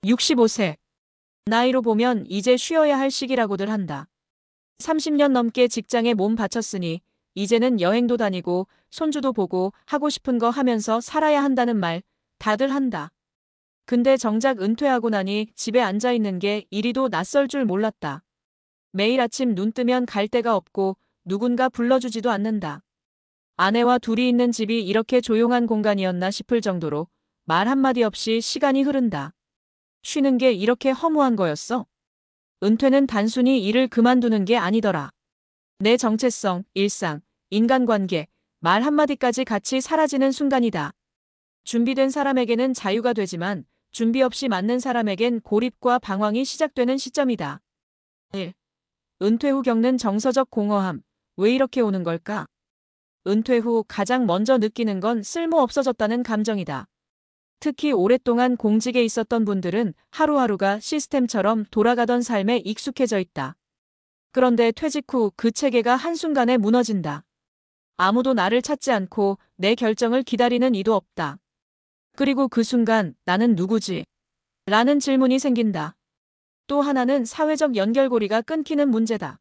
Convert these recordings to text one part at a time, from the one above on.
65세. 나이로 보면 이제 쉬어야 할 시기라고들 한다. 30년 넘게 직장에 몸 바쳤으니 이제는 여행도 다니고 손주도 보고 하고 싶은 거 하면서 살아야 한다는 말 다들 한다. 근데 정작 은퇴하고 나니 집에 앉아 있는 게 이리도 낯설 줄 몰랐다. 매일 아침 눈 뜨면 갈 데가 없고 누군가 불러주지도 않는다. 아내와 둘이 있는 집이 이렇게 조용한 공간이었나 싶을 정도로 말 한마디 없이 시간이 흐른다. 쉬는 게 이렇게 허무한 거였어? 은퇴는 단순히 일을 그만두는 게 아니더라. 내 정체성, 일상, 인간관계, 말 한마디까지 같이 사라지는 순간이다. 준비된 사람에게는 자유가 되지만 준비 없이 맞는 사람에겐 고립과 방황이 시작되는 시점이다. 1. 은퇴 후 겪는 정서적 공허함. 왜 이렇게 오는 걸까? 은퇴 후 가장 먼저 느끼는 건 쓸모없어졌다는 감정이다. 특히 오랫동안 공직에 있었던 분들은 하루하루가 시스템처럼 돌아가던 삶에 익숙해져 있다. 그런데 퇴직 후 그 체계가 한순간에 무너진다. 아무도 나를 찾지 않고 내 결정을 기다리는 이도 없다. 그리고 그 순간 나는 누구지? 라는 질문이 생긴다. 또 하나는 사회적 연결고리가 끊기는 문제다.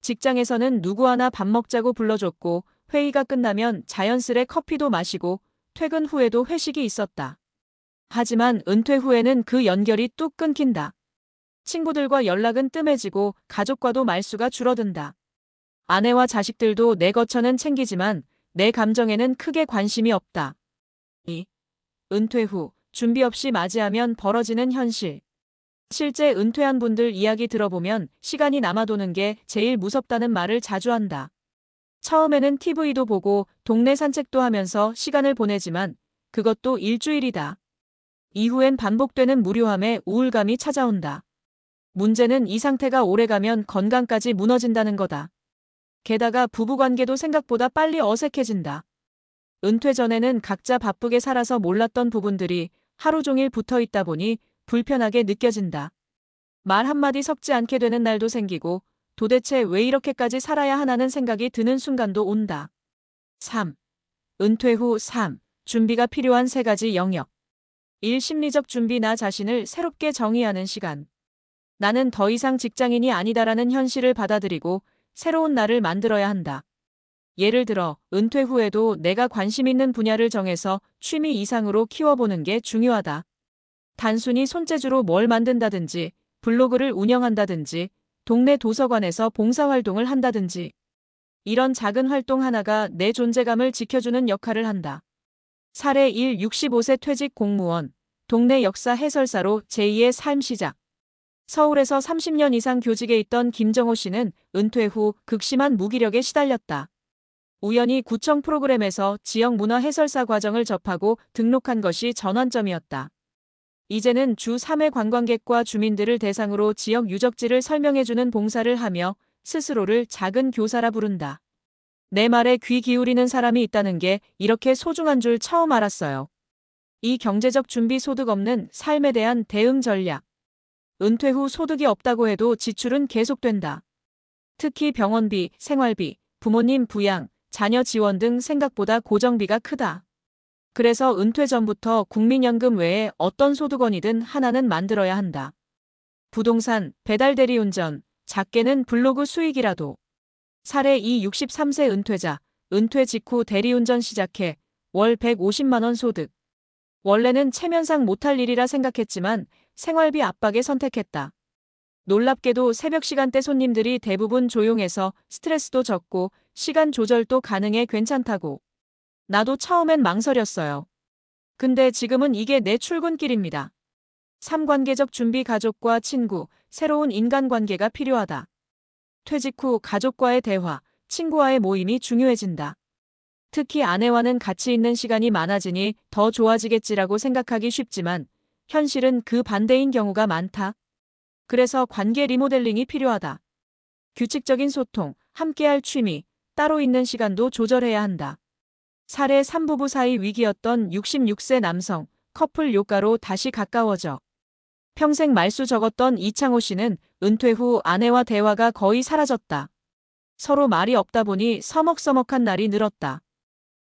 직장에서는 누구 하나 밥 먹자고 불러줬고 회의가 끝나면 자연스레 커피도 마시고 퇴근 후에도 회식이 있었다. 하지만 은퇴 후에는 그 연결이 뚝 끊긴다. 친구들과 연락은 뜸해지고 가족과도 말수가 줄어든다. 아내와 자식들도 내 거처는 챙기지만 내 감정에는 크게 관심이 없다. 2. 은퇴 후 준비 없이 맞이하면 벌어지는 현실. 실제 은퇴한 분들 이야기 들어보면 시간이 남아도는 게 제일 무섭다는 말을 자주 한다. 처음에는 TV도 보고 동네 산책도 하면서 시간을 보내지만 그것도 일주일이다. 이후엔 반복되는 무료함에 우울감이 찾아온다. 문제는 이 상태가 오래가면 건강까지 무너진다는 거다. 게다가 부부관계도 생각보다 빨리 어색해진다. 은퇴 전에는 각자 바쁘게 살아서 몰랐던 부분들이 하루 종일 붙어 있다 보니 불편하게 느껴진다. 말 한마디 섞지 않게 되는 날도 생기고 도대체 왜 이렇게까지 살아야 하나는 생각이 드는 순간도 온다. 3. 은퇴 후 준비가 필요한 3가지 영역. 1. 심리적 준비. 나 자신을 새롭게 정의하는 시간. 나는 더 이상 직장인이 아니다라는 현실을 받아들이고 새로운 나를 만들어야 한다. 예를 들어 은퇴 후에도 내가 관심 있는 분야를 정해서 취미 이상으로 키워보는 게 중요하다. 단순히 손재주로 뭘 만든다든지 블로그를 운영한다든지 동네 도서관에서 봉사활동을 한다든지 이런 작은 활동 하나가 내 존재감을 지켜주는 역할을 한다. 사례 1. 65세 퇴직 공무원, 동네 역사 해설사로 제2의 삶 시작. 서울에서 30년 이상 교직에 있던 김정호 씨는 은퇴 후 극심한 무기력에 시달렸다. 우연히 구청 프로그램에서 지역 문화 해설사 과정을 접하고 등록한 것이 전환점이었다. 이제는 주 3회 관광객과 주민들을 대상으로 지역 유적지를 설명해주는 봉사를 하며 스스로를 작은 교사라 부른다. 내 말에 귀 기울이는 사람이 있다는 게 이렇게 소중한 줄 처음 알았어요. 이 경제적 준비. 소득 없는 삶에 대한 대응 전략. 은퇴 후 소득이 없다고 해도 지출은 계속된다. 특히 병원비, 생활비, 부모님 부양, 자녀 지원 등 생각보다 고정비가 크다. 그래서 은퇴 전부터 국민연금 외에 어떤 소득원이든 하나는 만들어야 한다. 부동산, 배달 대리운전, 작게는 블로그 수익이라도. 사례 2. 63세 은퇴자, 은퇴 직후 대리운전 시작해 월 150만 원 소득. 원래는 체면상 못할 일이라 생각했지만 생활비 압박에 선택했다. 놀랍게도 새벽 시간대 손님들이 대부분 조용해서 스트레스도 적고 시간 조절도 가능해 괜찮다고. 나도 처음엔 망설였어요. 근데 지금은 이게 내 출근길입니다. 3. 관계적 준비. 가족과 친구, 새로운 인간관계가 필요하다. 퇴직 후 가족과의 대화, 친구와의 모임이 중요해진다. 특히 아내와는 같이 있는 시간이 많아지니 더 좋아지겠지라고 생각하기 쉽지만 현실은 그 반대인 경우가 많다. 그래서 관계 리모델링이 필요하다. 규칙적인 소통, 함께할 취미, 따로 있는 시간도 조절해야 한다. 사례 3. 부부 사이 위기였던 66세 남성, 커플 요가로 다시 가까워져. 평생 말수 적었던 이창호 씨는 은퇴 후 아내와 대화가 거의 사라졌다. 서로 말이 없다 보니 서먹서먹한 날이 늘었다.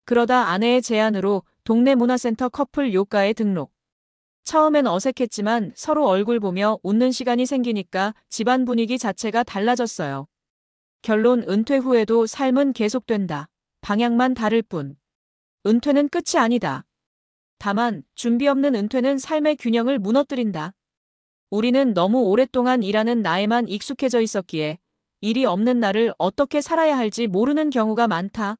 그러다 아내의 제안으로 동네 문화센터 커플 요가에 등록. 처음엔 어색했지만 서로 얼굴 보며 웃는 시간이 생기니까 집안 분위기 자체가 달라졌어요. 결론 은퇴 후에도 삶은 계속된다. 방향만 다를 뿐. 은퇴는 끝이 아니다. 다만 준비 없는 은퇴는 삶의 균형을 무너뜨린다. 우리는 너무 오랫동안 일하는 나에만 익숙해져 있었기에 일이 없는 날을 어떻게 살아야 할지 모르는 경우가 많다.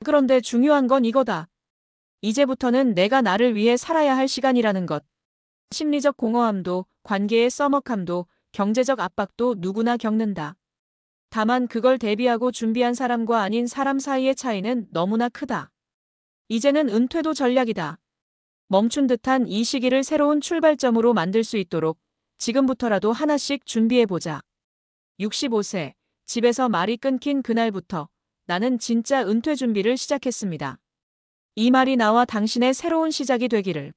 그런데 중요한 건 이거다. 이제부터는 내가 나를 위해 살아야 할 시간이라는 것. 심리적 공허함도, 관계의 써먹함도, 경제적 압박도 누구나 겪는다. 다만 그걸 대비하고 준비한 사람과 아닌 사람 사이의 차이는 너무나 크다. 이제는 은퇴도 전략이다. 멈춘 듯한 이 시기를 새로운 출발점으로 만들 수 있도록 지금부터라도 하나씩 준비해보자. 65세, 집에서 말이 끊긴 그날부터 나는 진짜 은퇴 준비를 시작했습니다. 이 말이 나와 당신의 새로운 시작이 되기를.